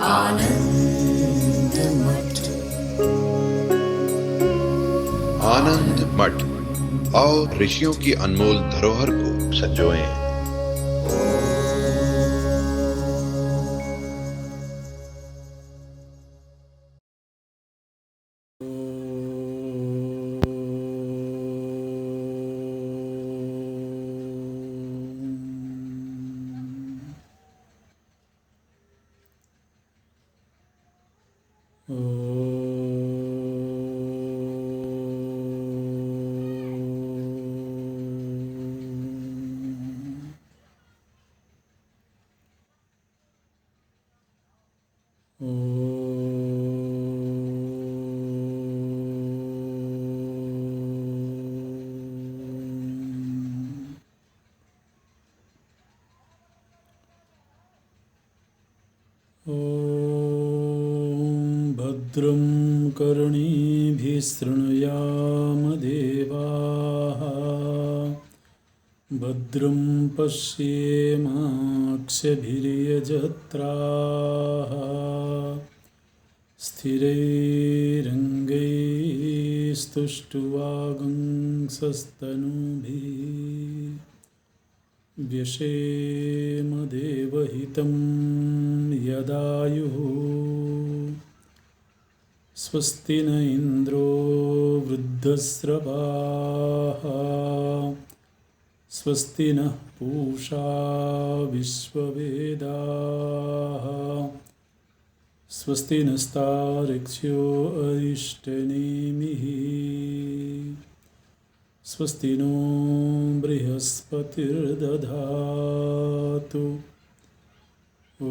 आनंद मठ। आनंद मठ और ऋषियों की अनमोल धरोहर को संजोएं। भद्रं कर्णेभिः शृणुयाम देवाः, भद्रं पश्येमाक्षभिर्यजत्राः, स्थिरैरङ्गैस्तुष्टुवागुंसस्तनूभिः व्यशेम देवहितं यदायुः। स्वस्ति न इंद्रो वृद्धस्रवाः, स्वस्ति नः पूषा विश्ववेदाः, स्वस्ति नस्तार्क्ष्यो अरिष्टनेमिः, स्वस्ति नो बृहस्पतिर्दधातु। ॐ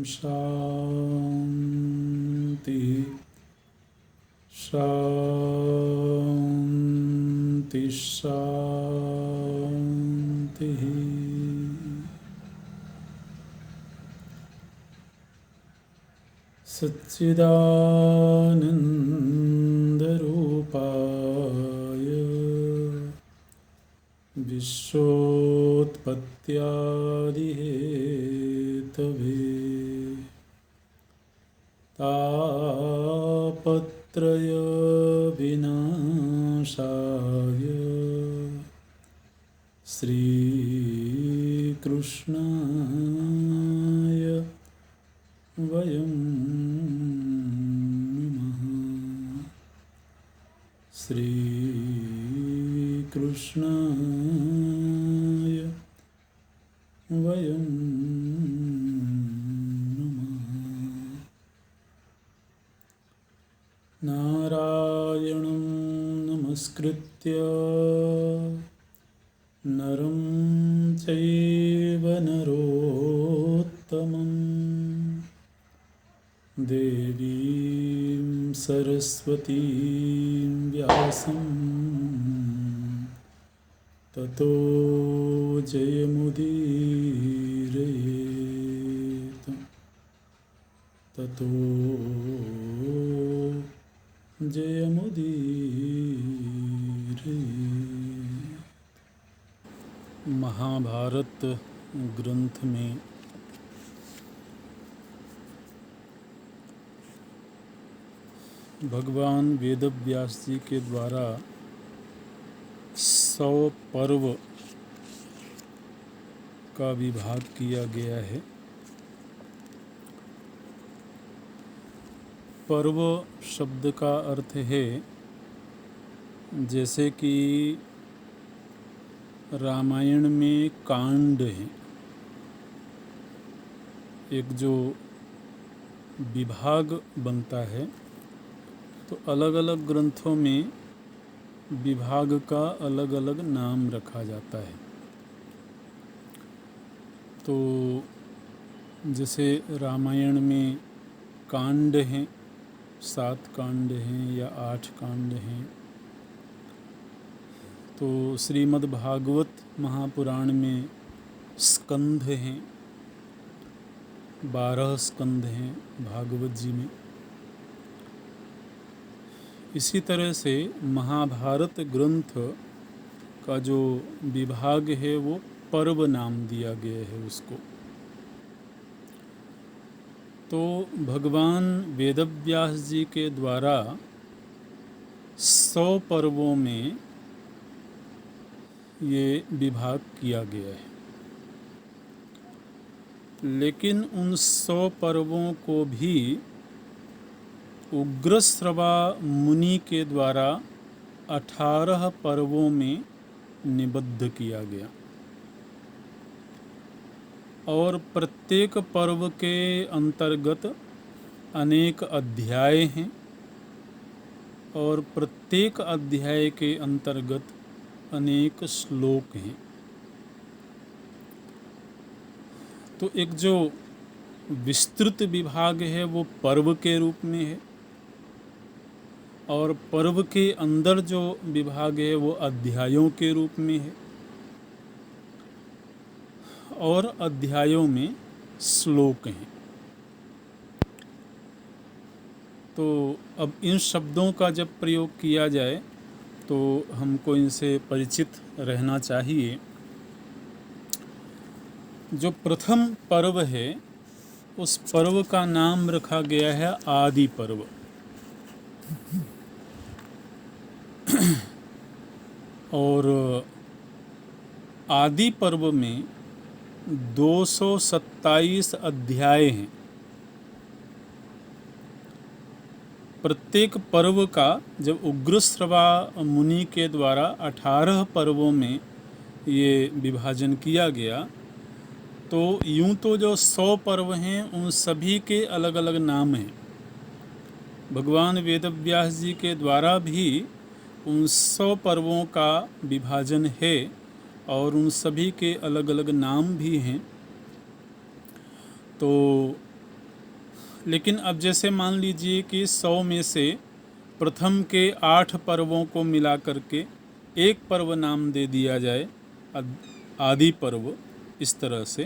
शान्ति शान्ति शान्तिः। सच्चिदानन्दरूपाय विश्वोत्पत्त्यादिहेतवे तापत्रयविनाशाय श्रीकृष्णाय वयं नमः। श्रीकृष्णाय वयं नमः। नारायणं नमस्कृत्य नरं चैव नरोत्तमं, देवीं सरस्वतीं व्यासं ततो जयमुदीरयेत्, ततो जयमुदीरयेत्। महाभारत ग्रंथ में भगवान वेदव्यास जी के द्वारा 100 पर्व का विभाग किया गया है। पर्व शब्द का अर्थ है, जैसे कि रामायण में कांड है, एक जो विभाग बनता है, तो अलग अलग ग्रंथों में विभाग का अलग अलग नाम रखा जाता है। तो जैसे रामायण में कांड हैं, 7 कांड हैं या 8 कांड हैं। तो श्रीमद् भागवत महापुराण में स्कंध हैं, 12 स्कंध हैं भागवत जी में। इसी तरह से महाभारत ग्रंथ का जो विभाग है वो पर्व नाम दिया गया है उसको। तो भगवान वेदव्यास जी के द्वारा 100 पर्वों में ये विभाग किया गया है, लेकिन उन 100 पर्वों को भी उग्रश्रवा मुनि के द्वारा 18 पर्वों में निबद्ध किया गया और प्रत्येक पर्व के अंतर्गत अनेक अध्याय हैं और प्रत्येक अध्याय के अंतर्गत अनेक श्लोक हैं। तो एक जो विस्तृत विभाग है वो पर्व के रूप में है और पर्व के अंदर जो विभाग है वो अध्यायों के रूप में है और अध्यायों में श्लोक हैं। तो अब इन शब्दों का जब प्रयोग किया जाए तो हमको इनसे परिचित रहना चाहिए। जो प्रथम पर्व है उस पर्व का नाम रखा गया है आदि पर्व। और आदि पर्व में 227 अध्याय हैं। प्रत्येक पर्व का जब उग्रश्रवा मुनि के द्वारा 18 पर्वों में ये विभाजन किया गया तो यूं तो जो 100 पर्व हैं उन सभी के अलग अलग नाम हैं। भगवान वेदव्यास जी के द्वारा भी उन 100 पर्वों का विभाजन है और उन सभी के अलग अलग नाम भी हैं। तो लेकिन अब जैसे मान लीजिए कि 100 में से प्रथम के 8 पर्वों को मिला करके एक पर्व नाम दे दिया जाए आदि पर्व, इस तरह से,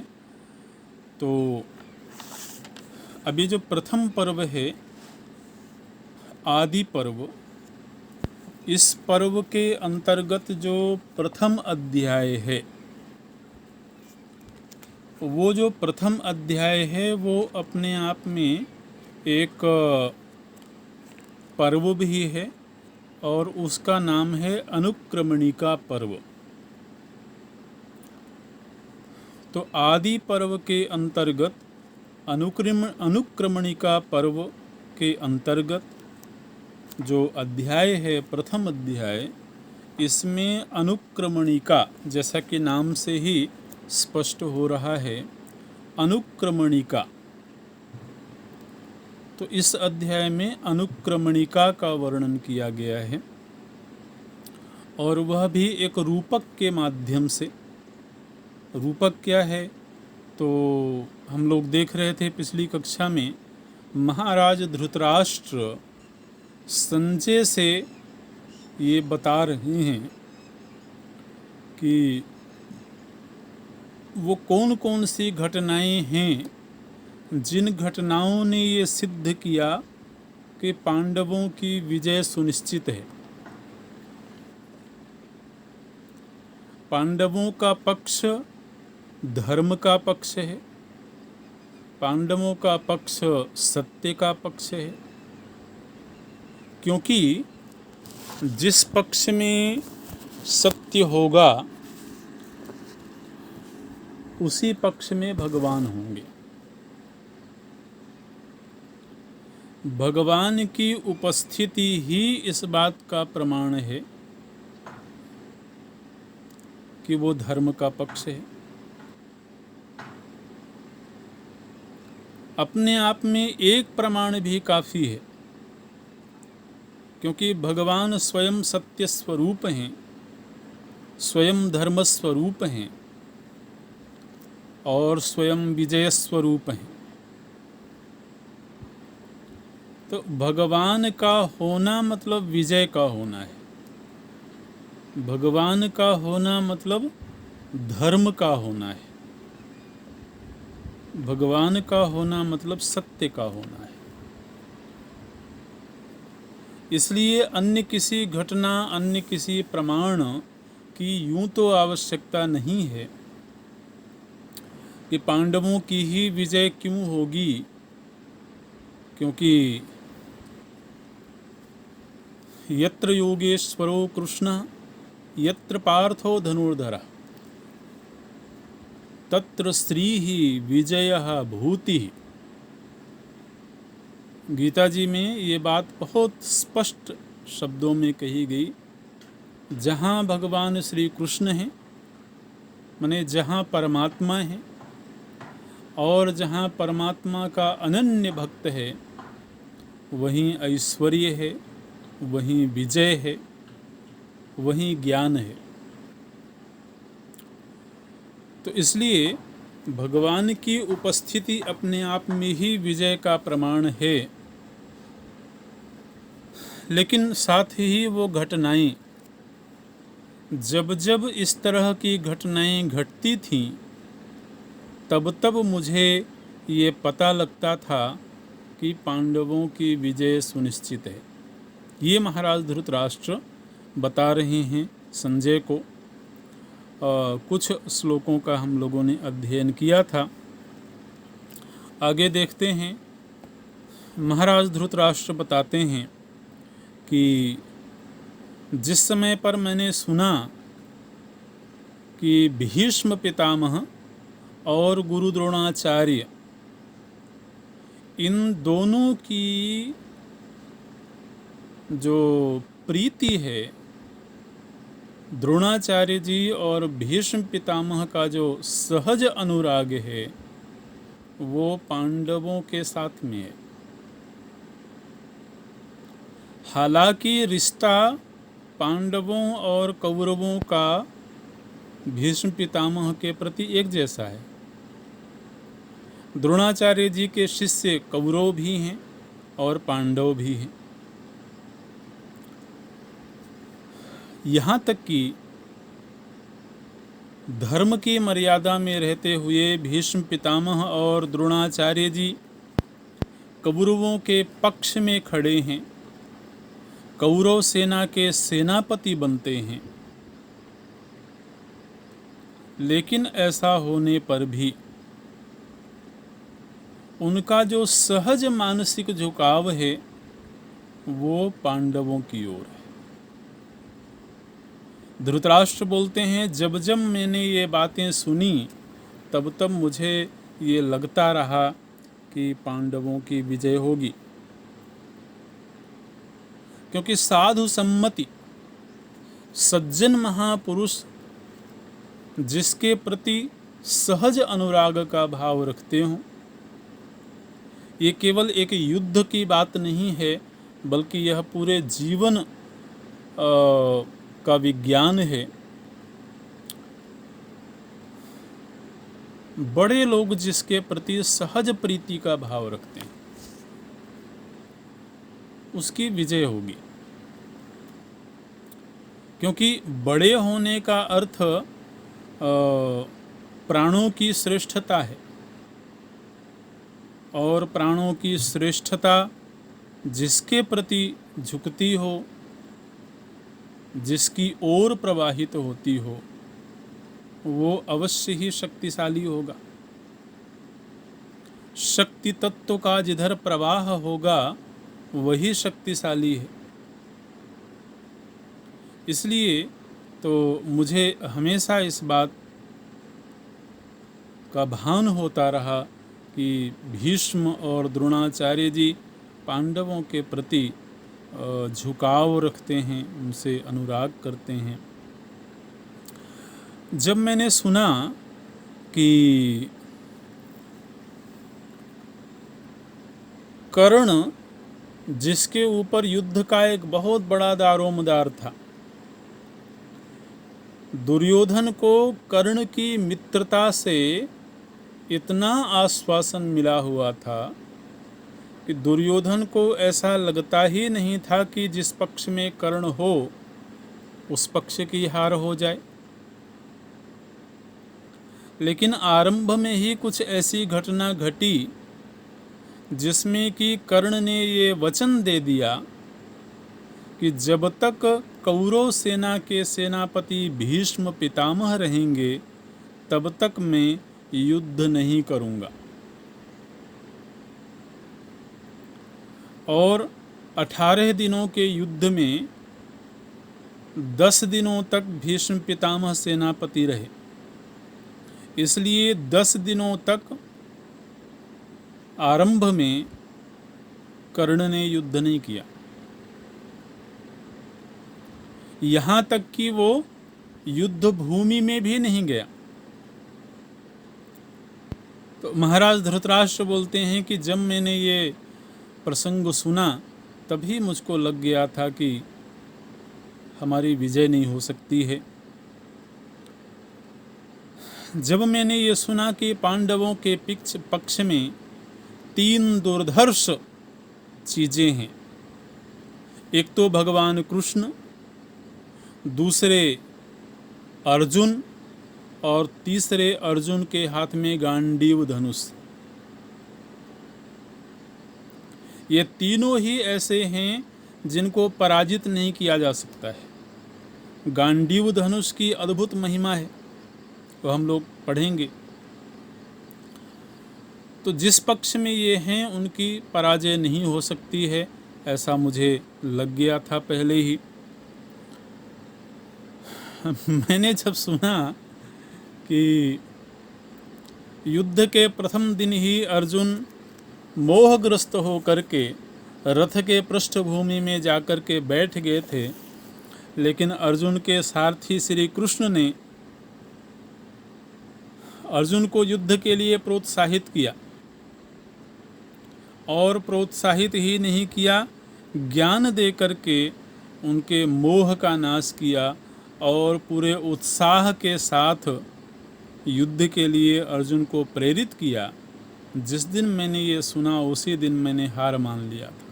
तो अभी जो प्रथम पर्व है आदि पर्व, इस पर्व के अंतर्गत जो प्रथम अध्याय है वो जो प्रथम अध्याय है वो अपने आप में एक पर्व भी है और उसका नाम है अनुक्रमणिका पर्व। तो आदि पर्व के अंतर्गत अनुक्रमणिका पर्व के अंतर्गत जो अध्याय है प्रथम अध्याय, इसमें अनुक्रमणिका, जैसा कि नाम से ही स्पष्ट हो रहा है, अनुक्रमणिका, तो इस अध्याय में अनुक्रमणिका का वर्णन किया गया है और वह भी एक रूपक के माध्यम से। रूपक क्या है तो हम लोग देख रहे थे पिछली कक्षा में, महाराज धृतराष्ट्र संजय से ये बता रहे हैं कि वो कौन कौन सी घटनाएं हैं जिन घटनाओं ने ये सिद्ध किया कि पांडवों की विजय सुनिश्चित है। पांडवों का पक्ष धर्म का पक्ष है, पांडवों का पक्ष सत्य का पक्ष है, क्योंकि जिस पक्ष में सत्य होगा उसी पक्ष में भगवान होंगे। भगवान की उपस्थिति ही इस बात का प्रमाण है कि वो धर्म का पक्ष है। अपने आप में एक प्रमाण भी काफ़ी है, क्योंकि भगवान स्वयं सत्य स्वरूप हैं, स्वयं धर्म स्वरूप हैं और स्वयं विजय स्वरूप हैं। तो भगवान का होना मतलब विजय का होना है, भगवान का होना मतलब धर्म का होना है, भगवान का होना मतलब सत्य का होना है। इसलिए अन्य किसी घटना, अन्य किसी प्रमाण की यूं तो आवश्यकता नहीं है कि पांडवों की ही विजय क्यों होगी, क्योंकि यत्र योगेश्वरो कृष्ण यत्र पार्थो धनुर्धर तत्र श्री ही विजय भूति। गीता जी में ये बात बहुत स्पष्ट शब्दों में कही गई। जहाँ भगवान श्री कृष्ण हैं, माने जहाँ परमात्मा है, और जहाँ परमात्मा का अनन्य भक्त है, वहीं ऐश्वर्य है, वहीं विजय है, वहीं ज्ञान है। तो इसलिए भगवान की उपस्थिति अपने आप में ही विजय का प्रमाण है। लेकिन साथ ही वो घटनाएं, जब जब इस तरह की घटनाएं घटती थीं, तब तब मुझे ये पता लगता था कि पांडवों की विजय सुनिश्चित है। ये महाराज धृतराष्ट्र बता रहे हैं संजय को। कुछ श्लोकों का हम लोगों ने अध्ययन किया था। आगे देखते हैं। महाराज धृतराष्ट्र बताते हैं कि जिस समय पर मैंने सुना कि भीष्म पितामह और गुरु द्रोणाचार्य इन दोनों की जो प्रीति है, द्रोणाचार्य जी और भीष्म पितामह का जो सहज अनुराग है, वो पांडवों के साथ में है। हालांकि रिश्ता पांडवों और कौरवों का भीष्म पितामह के प्रति एक जैसा है। द्रोणाचार्य जी के शिष्य कौरव भी हैं और पांडव भी हैं। यहाँ तक कि धर्म की मर्यादा में रहते हुए भीष्म पितामह और द्रोणाचार्य जी कौरवों के पक्ष में खड़े हैं, कौरव सेना के सेनापति बनते हैं। लेकिन ऐसा होने पर भी उनका जो सहज मानसिक झुकाव है, वो पांडवों की ओर है। धृतराष्ट्र बोलते हैं, जब जब मैंने ये बातें सुनी, तब तब मुझे ये लगता रहा कि पांडवों की विजय होगी। क्योंकि साधु सम्मति, सज्जन महापुरुष जिसके प्रति सहज अनुराग का भाव रखते हों, ये केवल एक युद्ध की बात नहीं है, बल्कि यह पूरे जीवन का विज्ञान है। बड़े लोग जिसके प्रति सहज प्रीति का भाव रखते हैं, उसकी विजय होगी। क्योंकि बड़े होने का अर्थ प्राणों की श्रेष्ठता है, और प्राणों की श्रेष्ठता जिसके प्रति झुकती हो, जिसकी ओर प्रवाहित होती हो, वो अवश्य ही शक्तिशाली होगा। शक्ति तत्व का जिधर प्रवाह होगा, वही शक्तिशाली है। इसलिए तो मुझे हमेशा इस बात का भान होता रहा कि भीष्म और द्रोणाचार्य जी पांडवों के प्रति झुकाव रखते हैं, उनसे अनुराग करते हैं। जब मैंने सुना कि कर्ण, जिसके ऊपर युद्ध का एक बहुत बड़ा दारोमदार था, दुर्योधन को कर्ण की मित्रता से इतना आश्वासन मिला हुआ था कि दुर्योधन को ऐसा लगता ही नहीं था कि जिस पक्ष में कर्ण हो, उस पक्ष की हार हो जाए। लेकिन आरंभ में ही कुछ ऐसी घटना घटी जिसमें कि कर्ण ने ये वचन दे दिया कि जब तक कौरव सेना के सेनापति भीष्म पितामह रहेंगे, तब तक मैं युद्ध नहीं करूंगा। और 18 दिनों के युद्ध में 10 दिनों तक भीष्म पितामह सेनापति रहे, इसलिए 10 दिनों तक आरंभ में कर्ण ने युद्ध नहीं किया। यहाँ तक कि वो युद्ध भूमि में भी नहीं गया। तो महाराज धृतराष्ट्र बोलते हैं कि जब मैंने ये प्रसंग सुना तभी मुझको लग गया था कि हमारी विजय नहीं हो सकती है। जब मैंने ये सुना कि पांडवों के पक्ष में 3 दुर्धर्ष चीज़ें हैं, एक तो भगवान कृष्ण, दूसरे अर्जुन और तीसरे अर्जुन के हाथ में गांडीव धनुष, ये तीनों ही ऐसे हैं जिनको पराजित नहीं किया जा सकता है। गांडीव धनुष की अद्भुत महिमा है, तो हम लोग पढ़ेंगे। तो जिस पक्ष में ये हैं उनकी पराजय नहीं हो सकती है, ऐसा मुझे लग गया था पहले ही। मैंने जब सुना कि युद्ध के प्रथम दिन ही अर्जुन मोहग्रस्त हो करके रथ के पृष्ठभूमि में जाकर के बैठ गए थे, लेकिन अर्जुन के सारथी श्री कृष्ण ने अर्जुन को युद्ध के लिए प्रोत्साहित किया, और प्रोत्साहित ही नहीं किया, ज्ञान दे करके उनके मोह का नाश किया और पूरे उत्साह के साथ युद्ध के लिए अर्जुन को प्रेरित किया। जिस दिन मैंने ये सुना उसी दिन मैंने हार मान लिया था,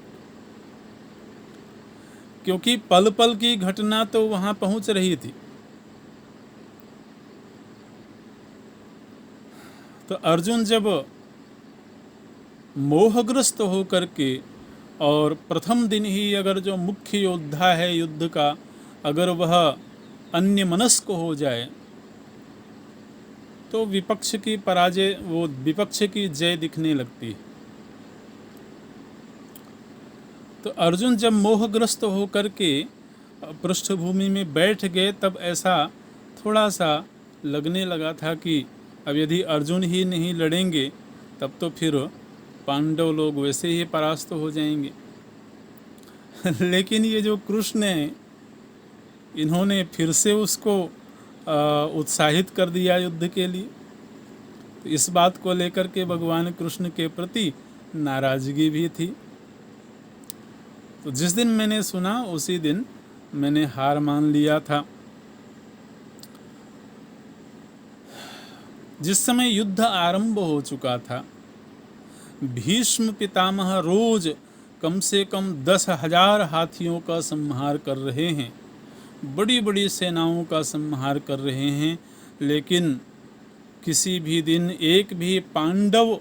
क्योंकि पल पल की घटना तो वहां पहुंच रही थी। तो अर्जुन जब मोहग्रस्त हो करके और प्रथम दिन ही अगर जो मुख्य योद्धा है युद्ध का, अगर वह अन्यमनस्क हो जाए तो विपक्ष की पराजय, वो विपक्ष की जय दिखने लगती है। तो अर्जुन जब मोहग्रस्त हो करके पृष्ठभूमि में बैठ गए तब ऐसा थोड़ा सा लगने लगा था कि अब यदि अर्जुन ही नहीं लड़ेंगे तब तो फिर पांडव लोग वैसे ही परास्त हो जाएंगे। लेकिन ये जो कृष्ण है, इन्होंने फिर से उसको उत्साहित कर दिया युद्ध के लिए। तो इस बात को लेकर के भगवान कृष्ण के प्रति नाराजगी भी थी। तो जिस दिन मैंने सुना उसी दिन मैंने हार मान लिया था। जिस समय युद्ध आरंभ हो चुका था, भीष्म पितामह रोज कम से कम 10,000 हाथियों का संहार कर रहे हैं, बड़ी बड़ी सेनाओं का संहार कर रहे हैं, लेकिन किसी भी दिन एक भी पांडव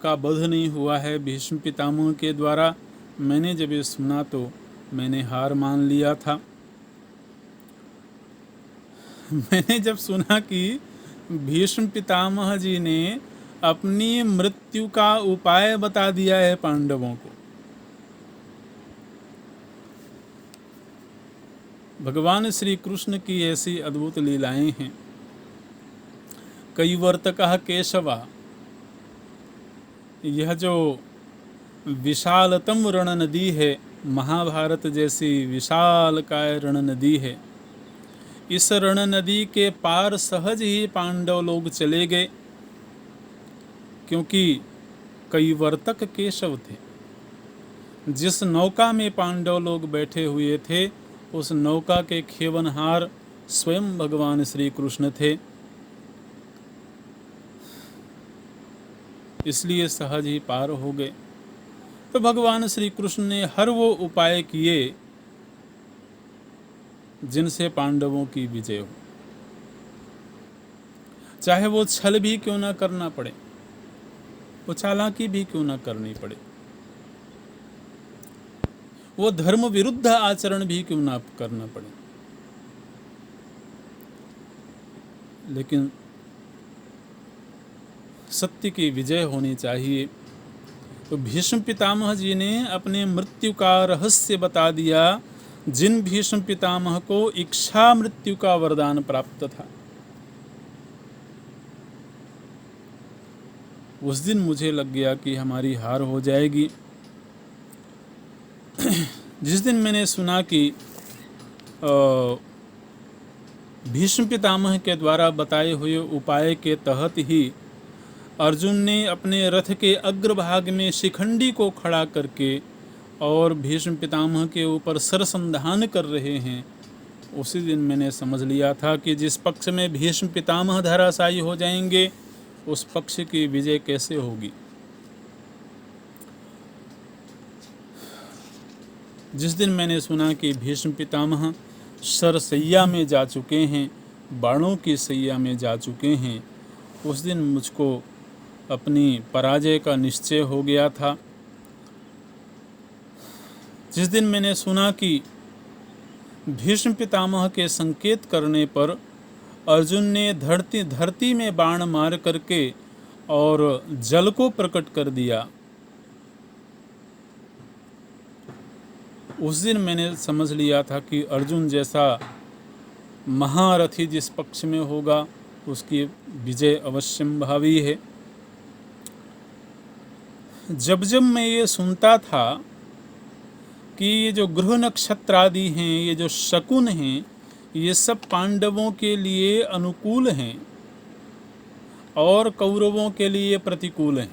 का वध नहीं हुआ है भीष्म पितामह के द्वारा। मैंने जब ये सुना तो मैंने हार मान लिया था। मैंने जब सुना कि भीष्म पितामह जी ने अपनी मृत्यु का उपाय बता दिया है पांडवों को। भगवान श्री कृष्ण की ऐसी अद्भुत लीलाएं हैं। कैवर्तकः केशवा, यह जो विशालतम रण नदी है, महाभारत जैसी विशालकाय रण नदी है, इस रण नदी के पार सहज ही पांडव लोग चले गए, क्योंकि कैवर्तक केशव थे। जिस नौका में पांडव लोग बैठे हुए थे उस नौका के खेवनहार स्वयं भगवान श्री कृष्ण थे, इसलिए सहज ही पार हो गए। तो भगवान श्री कृष्ण ने हर वो उपाय किए जिनसे पांडवों की विजय हो, चाहे वो छल भी क्यों ना करना पड़े, वो चालाकी भी क्यों ना करनी पड़े, वो धर्म विरुद्ध आचरण भी क्यों ना करना पड़े, लेकिन सत्य की विजय होनी चाहिए। तो भीष्म पितामह जी ने अपने मृत्यु का रहस्य बता दिया, जिन भीष्म पितामह को इच्छा मृत्यु का वरदान प्राप्त था। उस दिन मुझे लग गया कि हमारी हार हो जाएगी। जिस दिन मैंने सुना कि भीष्म पितामह के द्वारा बताए हुए उपाय के तहत ही अर्जुन ने अपने रथ के अग्रभाग में शिखंडी को खड़ा करके और भीष्म पितामह के ऊपर सरसंधान कर रहे हैं, उसी दिन मैंने समझ लिया था कि जिस पक्ष में भीष्म पितामह धराशायी हो जाएंगे, उस पक्ष की विजय कैसे होगी। जिस दिन मैंने सुना कि भीष्म पितामह सरसैया में जा चुके हैं, बाणों की सैया में जा चुके हैं, उस दिन मुझको अपनी पराजय का निश्चय हो गया था। जिस दिन मैंने सुना कि भीष्म पितामह के संकेत करने पर अर्जुन ने धरती में बाण मार करके और जल को प्रकट कर दिया, उस दिन मैंने समझ लिया था कि अर्जुन जैसा महारथी जिस पक्ष में होगा, उसकी विजय अवश्यंभावी है। जब जब मैं ये सुनता था कि ये जो ग्रह नक्षत्र आदि हैं, ये जो शकुन हैं, ये सब पांडवों के लिए अनुकूल हैं और कौरवों के लिए प्रतिकूल हैं।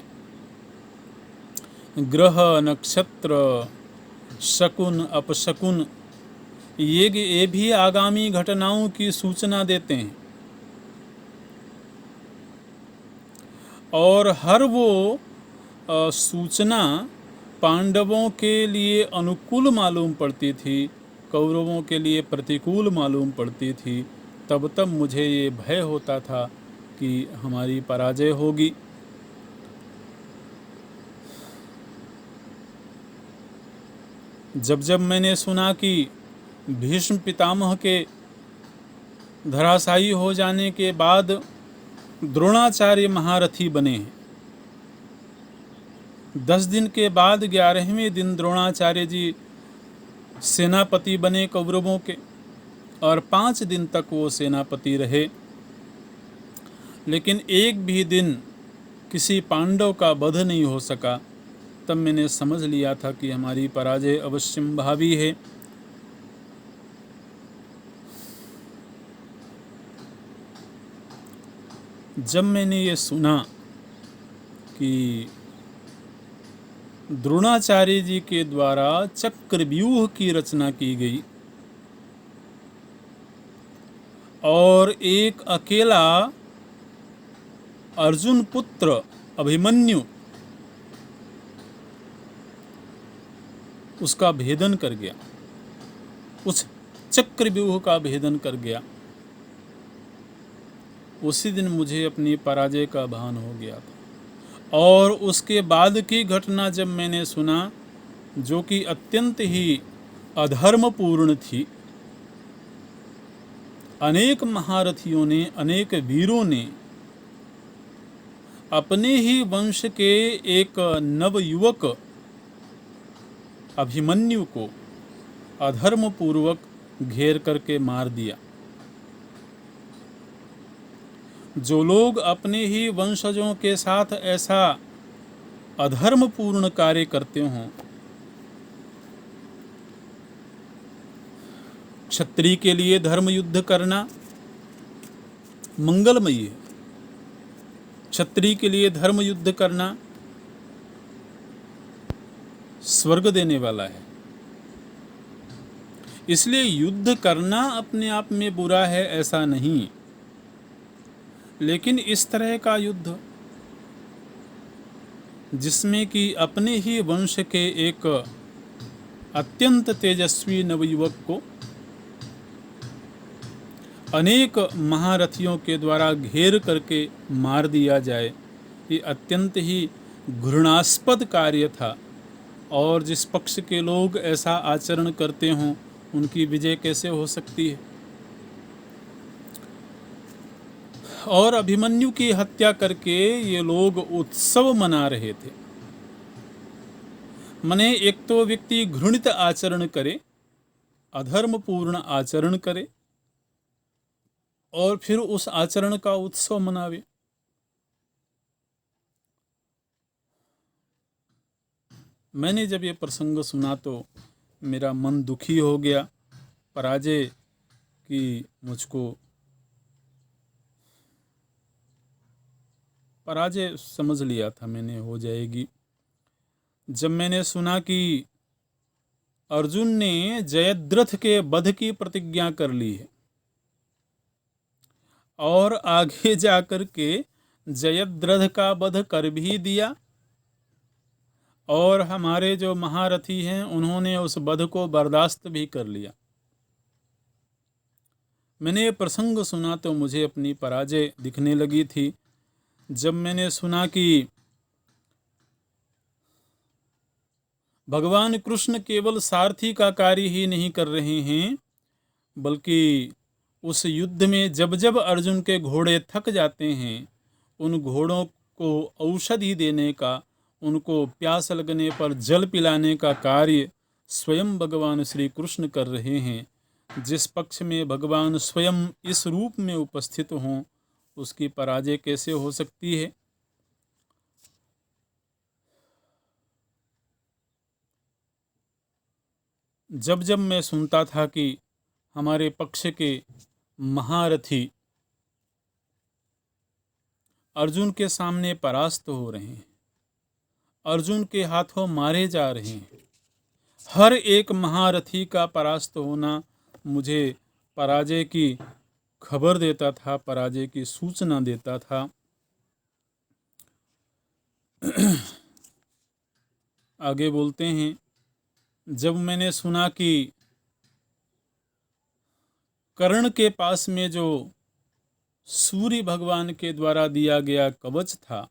ग्रह नक्षत्र शकुन अपशकुन ये भी आगामी घटनाओं की सूचना देते हैं, और हर वो सूचना पांडवों के लिए अनुकूल मालूम पड़ती थी, कौरवों के लिए प्रतिकूल मालूम पड़ती थी। तब तब मुझे ये भय होता था कि हमारी पराजय होगी। जब जब मैंने सुना कि भीष्म पितामह के धराशायी हो जाने के बाद द्रोणाचार्य महारथी बने हैं, 10 दिन के बाद 11वें दिन द्रोणाचार्य जी सेनापति बने कौरवों के, और 5 दिन तक वो सेनापति रहे, लेकिन एक भी दिन किसी पांडव का वध नहीं हो सका। तब मैंने समझ लिया था कि हमारी पराजय अवश्यंभावी है। जब मैंने ये सुना कि द्रोणाचार्य जी के द्वारा चक्रव्यूह की रचना की गई और एक अकेला अर्जुन पुत्र अभिमन्यु उसका भेदन कर गया, उस चक्रव्यूह का भेदन कर गया, उसी दिन मुझे अपनी पराजय का भान हो गया था। और उसके बाद की घटना जब मैंने सुना, जो कि अत्यंत ही अधर्मपूर्ण थी, अनेक महारथियों ने, अनेक वीरों ने अपने ही वंश के एक नवयुवक अभिमन्यु को अधर्मपूर्वक घेर करके मार दिया। जो लोग अपने ही वंशजों के साथ ऐसा अधर्मपूर्ण कार्य करते हों, क्षत्रिय के लिए धर्म युद्ध करना मंगलमयी है। क्षत्रिय के लिए धर्म युद्ध करना स्वर्ग देने वाला है। इसलिए युद्ध करना अपने आप में बुरा है ऐसा नहीं, लेकिन इस तरह का युद्ध जिसमें कि अपने ही वंश के एक अत्यंत तेजस्वी नवयुवक को अनेक महारथियों के द्वारा घेर करके मार दिया जाए, ये अत्यंत ही घृणास्पद कार्य था। और जिस पक्ष के लोग ऐसा आचरण करते हों, उनकी विजय कैसे हो सकती है। और अभिमन्यु की हत्या करके ये लोग उत्सव मना रहे थे। मने एक तो व्यक्ति घृणित आचरण करे, अधर्मपूर्ण आचरण करे और फिर उस आचरण का उत्सव मनावे। मैंने जब ये प्रसंग सुना तो मेरा मन दुखी हो गया। पराजय की मुझको पराजय समझ लिया था मैंने हो जाएगी। जब मैंने सुना कि अर्जुन ने जयद्रथ के वध की प्रतिज्ञा कर ली है और आगे जाकर के जयद्रथ का वध कर भी दिया और हमारे जो महारथी हैं उन्होंने उस वध को बर्दाश्त भी कर लिया, मैंने ये प्रसंग सुना तो मुझे अपनी पराजय दिखने लगी थी। जब मैंने सुना कि भगवान कृष्ण केवल सारथी का कार्य ही नहीं कर रहे हैं, बल्कि उस युद्ध में जब जब अर्जुन के घोड़े थक जाते हैं, उन घोड़ों को औषधि देने का, उनको प्यास लगने पर जल पिलाने का कार्य स्वयं भगवान श्री कृष्ण कर रहे हैं। जिस पक्ष में भगवान स्वयं इस रूप में उपस्थित हों, उसकी पराजय कैसे हो सकती है। जब जब मैं सुनता था कि हमारे पक्ष के महारथी अर्जुन के सामने परास्त हो रहे हैं, अर्जुन के हाथों मारे जा रहे हैं, हर एक महारथी का परास्त होना मुझे पराजय की खबर देता था, पराजय की सूचना देता था। आगे बोलते हैं, जब मैंने सुना कि कर्ण के पास में जो सूर्य भगवान के द्वारा दिया गया कवच था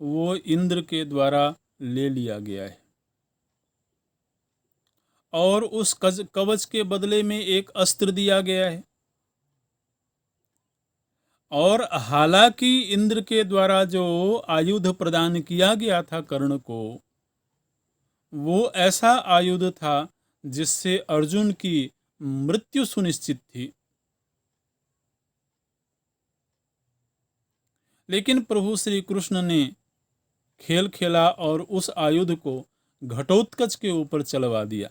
वो इंद्र के द्वारा ले लिया गया है और उस कवच के बदले में एक अस्त्र दिया गया है, और हालांकि इंद्र के द्वारा जो आयुध प्रदान किया गया था कर्ण को, वो ऐसा आयुध था जिससे अर्जुन की मृत्यु सुनिश्चित थी, लेकिन प्रभु श्री कृष्ण ने खेल खेला और उस आयुध को घटोत्कच के ऊपर चलवा दिया।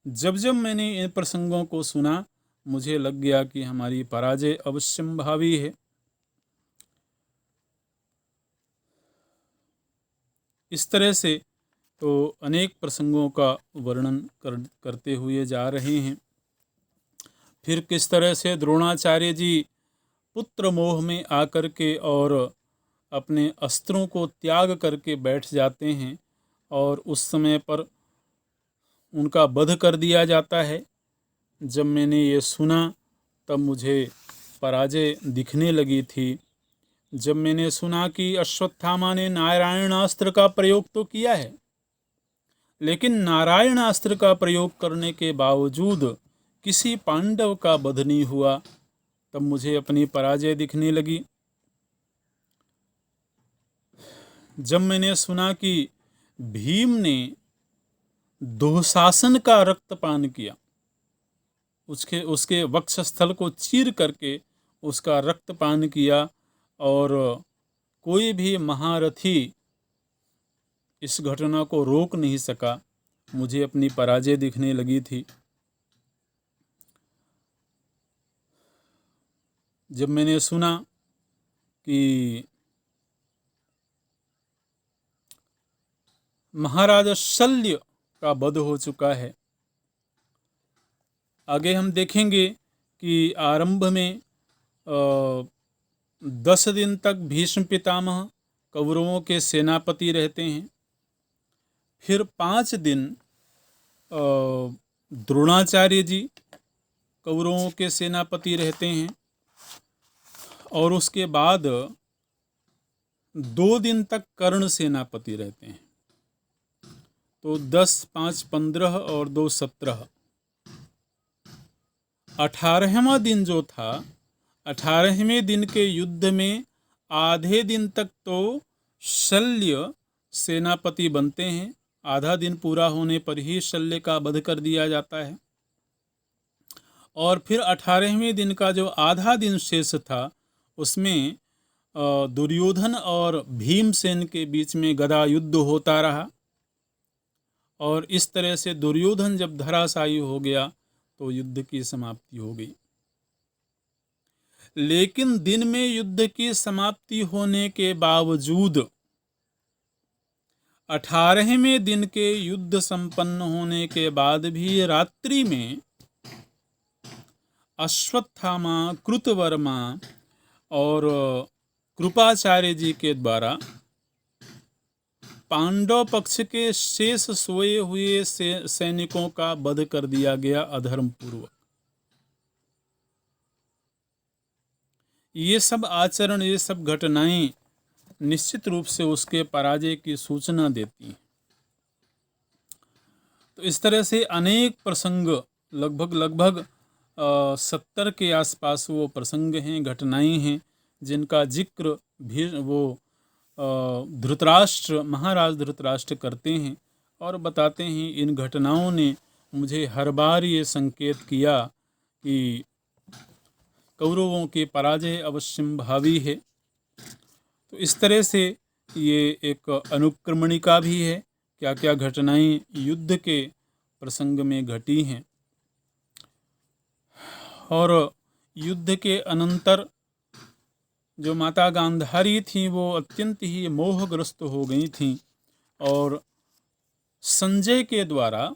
जब जब मैंने इन प्रसंगों को सुना, मुझे लग गया कि हमारी पराजय अवश्यंभावी है। इस तरह से तो अनेक प्रसंगों का वर्णन करते हुए जा रहे हैं। फिर किस तरह से द्रोणाचार्य जी पुत्र मोह में आकर के और अपने अस्त्रों को त्याग करके बैठ जाते हैं और उस समय पर उनका वध कर दिया जाता है। जब मैंने ये सुना तब मुझे पराजय दिखने लगी थी। जब मैंने सुना कि अश्वत्थामा ने नारायणास्त्र का प्रयोग तो किया है, लेकिन नारायणास्त्र का प्रयोग करने के बावजूद किसी पांडव का वध नहीं हुआ, तब मुझे अपनी पराजय दिखने लगी। जब मैंने सुना कि भीम ने दुःशासन का रक्तपान किया, उसके वक्षस्थल को चीर करके उसका रक्तपान किया और कोई भी महारथी इस घटना को रोक नहीं सका, मुझे अपनी पराजय दिखने लगी थी। जब मैंने सुना कि महाराज शल्य का वध हो चुका है, आगे हम देखेंगे कि आरंभ में 10 दिन तक भीष्म पितामह कौरवों के सेनापति रहते हैं, फिर 5 दिन द्रोणाचार्य जी कौरवों के सेनापति रहते हैं और उसके बाद 2 दिन तक कर्ण सेनापति रहते हैं। तो 10, 5, 15 और 2, 17, 18वां दिन जो था, 18वें दिन के युद्ध में आधे दिन तक तो शल्य सेनापति बनते हैं। आधा दिन पूरा होने पर ही शल्य का वध कर दिया जाता है और फिर 18वें दिन का जो आधा दिन शेष था उसमें दुर्योधन और भीमसेन के बीच में गदा युद्ध होता रहा और इस तरह से दुर्योधन जब धराशायी हो गया तो युद्ध की समाप्ति हो गई। लेकिन दिन में युद्ध की समाप्ति होने के बावजूद 18वें दिन के युद्ध संपन्न होने के बाद भी रात्रि में अश्वत्थामा, कृतवर्मा और कृपाचार्य जी के द्वारा पांडव पक्ष के शेष सोए हुए सैनिकों का वध कर दिया गया अधर्म पूर्वक। ये सब आचरण, ये सब घटनाएं निश्चित रूप से उसके पराजय की सूचना देती हैं। तो इस तरह से अनेक प्रसंग, लगभग 70 के आसपास वो प्रसंग हैं, घटनाएं हैं जिनका जिक्र भी वो धृतराष्ट्र, महाराज धृतराष्ट्र करते हैं और बताते हैं इन घटनाओं ने मुझे हर बार ये संकेत किया कि कौरवों की पराजय अवश्यम भावी है। तो इस तरह से ये एक अनुक्रमणिका भी है, क्या क्या घटनाएं युद्ध के प्रसंग में घटी हैं। और युद्ध के अनंतर जो माता गांधारी थीं वो अत्यंत ही मोहग्रस्त हो गई थीं और संजय के द्वारा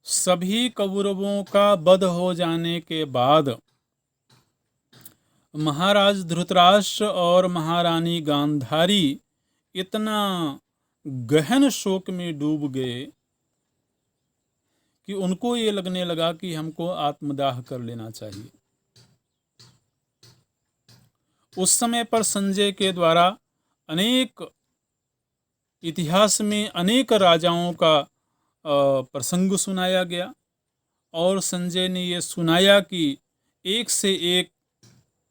सभी कौरवों का वध हो जाने के बाद महाराज धृतराष्ट्र और महारानी गांधारी इतना गहन शोक में डूब गए कि उनको ये लगने लगा कि हमको आत्मदाह कर लेना चाहिए। उस समय पर संजय के द्वारा अनेक इतिहास में अनेक राजाओं का प्रसंग सुनाया गया और संजय ने ये सुनाया कि एक से एक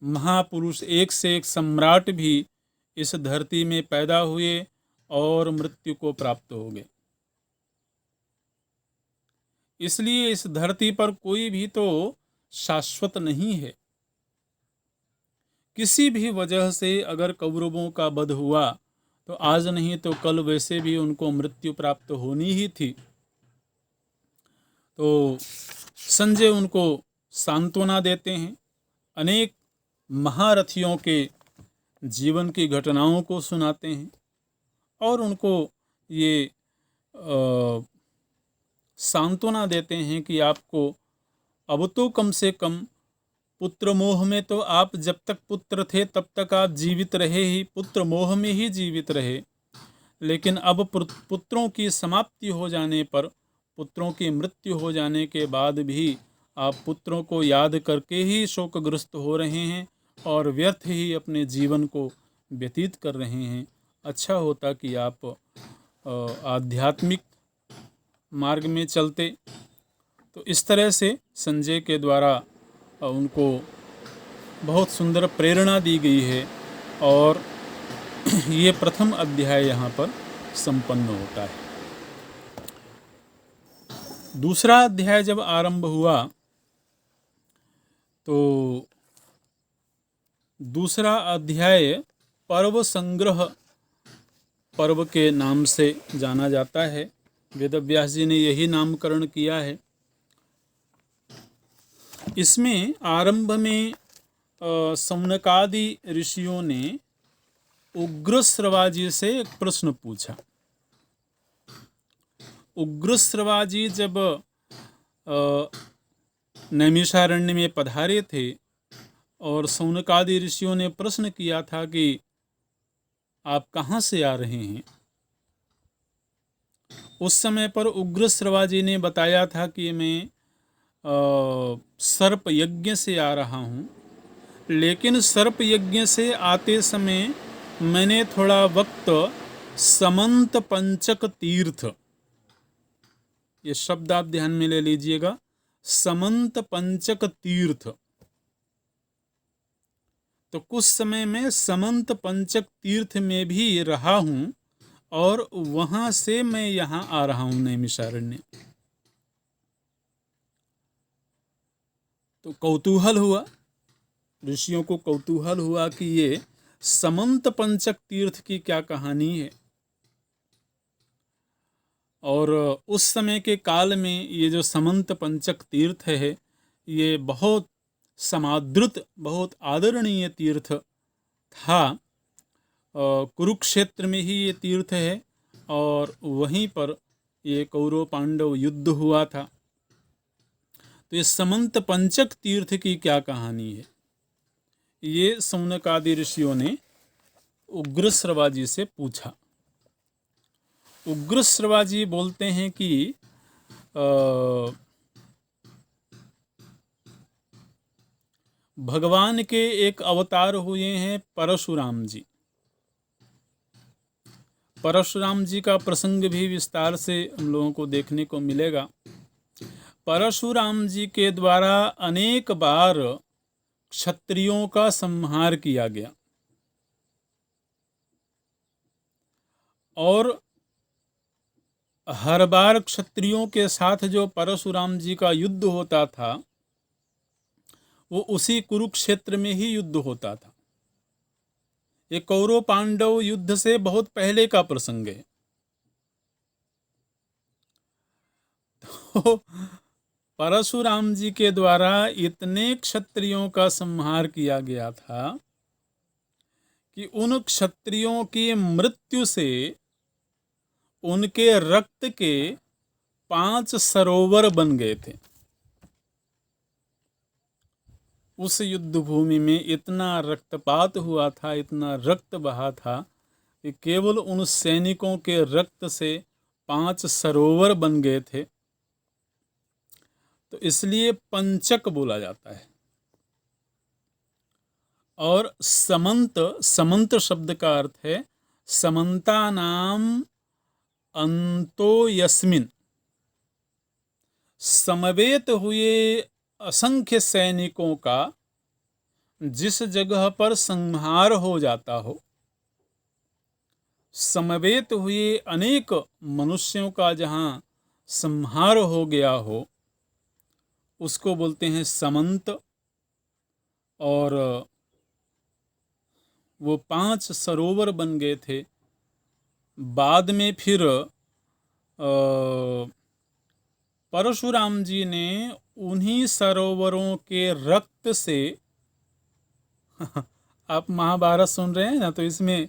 महापुरुष, एक से एक सम्राट भी इस धरती में पैदा हुए और मृत्यु को प्राप्त हो गए। इसलिए इस धरती पर कोई भी तो शाश्वत नहीं है। किसी भी वजह से अगर कौरवों का वध हुआ तो आज नहीं तो कल वैसे भी उनको मृत्यु प्राप्त होनी ही थी। तो संजय उनको सांत्वना देते हैं, अनेक महारथियों के जीवन की घटनाओं को सुनाते हैं और उनको ये सांत्वना देते हैं कि आपको अब तो कम से कम पुत्र मोह में तो आप जब तक पुत्र थे तब तक आप जीवित रहे ही, पुत्र मोह में ही जीवित रहे, लेकिन अब पुत्रों की समाप्ति हो जाने पर, पुत्रों की मृत्यु हो जाने के बाद भी आप पुत्रों को याद करके ही शोकग्रस्त हो रहे हैं और व्यर्थ ही अपने जीवन को व्यतीत कर रहे हैं। अच्छा होता कि आप आध्यात्मिक मार्ग में चलते। तो इस तरह से संजय के द्वारा उनको बहुत सुंदर प्रेरणा दी गई है और ये प्रथम अध्याय यहाँ पर संपन्न होता है। दूसरा अध्याय जब आरंभ हुआ तो दूसरा अध्याय पर्व संग्रह पर्व के नाम से जाना जाता है। वेदव्यास जी ने यही नामकरण किया है। इसमें आरंभ में सौनकादि ऋषियों ने उग्रश्रवा जी से एक प्रश्न पूछा। उग्रश्रवा जी जब नैमिषारण्य में पधारे थे और सौनकादि ऋषियों ने प्रश्न किया था कि आप कहाँ से आ रहे हैं, उस समय पर उग्रश्रवा जी ने बताया था कि मैं सर्प यज्ञ से आ रहा हूँ, लेकिन सर्प यज्ञ से आते समय मैंने थोड़ा वक्त समंत पंचक तीर्थ, ये शब्द आप ध्यान में ले लीजिएगा, समंत पंचक तीर्थ, तो कुछ समय में समंत पंचक तीर्थ में भी रहा हूँ और वहाँ से मैं यहाँ आ रहा हूँ नैमिषारण्य। तो कौतूहल हुआ, ऋषियों को कौतूहल हुआ कि ये समंत पंचक तीर्थ की क्या कहानी है। और उस समय के काल में ये जो समंत पंचक तीर्थ है ये बहुत समादृत, बहुत आदरणीय तीर्थ था। कुरुक्षेत्र में ही ये तीर्थ है और वहीं पर ये कौरव पांडव युद्ध हुआ था। तो ये समंत पंचक तीर्थ की क्या कहानी है, ये सौनकादि ऋषियों ने उग्रश्रवा जी से पूछा। उग्रश्रवा जी बोलते हैं कि भगवान के एक अवतार हुए हैं परशुराम जी। परशुराम जी का प्रसंग भी विस्तार से हम लोगों को देखने को मिलेगा। परशुराम जी के द्वारा अनेक बार क्षत्रियों का संहार किया गया और हर बार क्षत्रियों के साथ जो परशुराम जी का युद्ध होता था वो उसी कुरुक्षेत्र में ही युद्ध होता था। ये कौरव पांडव युद्ध से बहुत पहले का प्रसंग है। तो परशुराम जी के द्वारा इतने क्षत्रियों का संहार किया गया था कि उन क्षत्रियों की मृत्यु से उनके रक्त के 5 सरोवर बन गए थे। उस युद्ध भूमि में इतना रक्तपात हुआ था, इतना रक्त बहा था कि केवल उन सैनिकों के रक्त से 5 सरोवर बन गए थे। तो इसलिए पंचक बोला जाता है। और समंत, समंत शब्द का अर्थ है समंता नाम अंतो यस्मिन, समवेत हुए असंख्य सैनिकों का जिस जगह पर संहार हो जाता हो, समवेत हुए अनेक मनुष्यों का जहाँ संहार हो गया हो उसको बोलते हैं समंत। और वो 5 सरोवर बन गए थे। बाद में फिर परशुराम जी ने उन्हीं सरोवरों के रक्त से आप महाभारत सुन रहे हैं ना, तो इसमें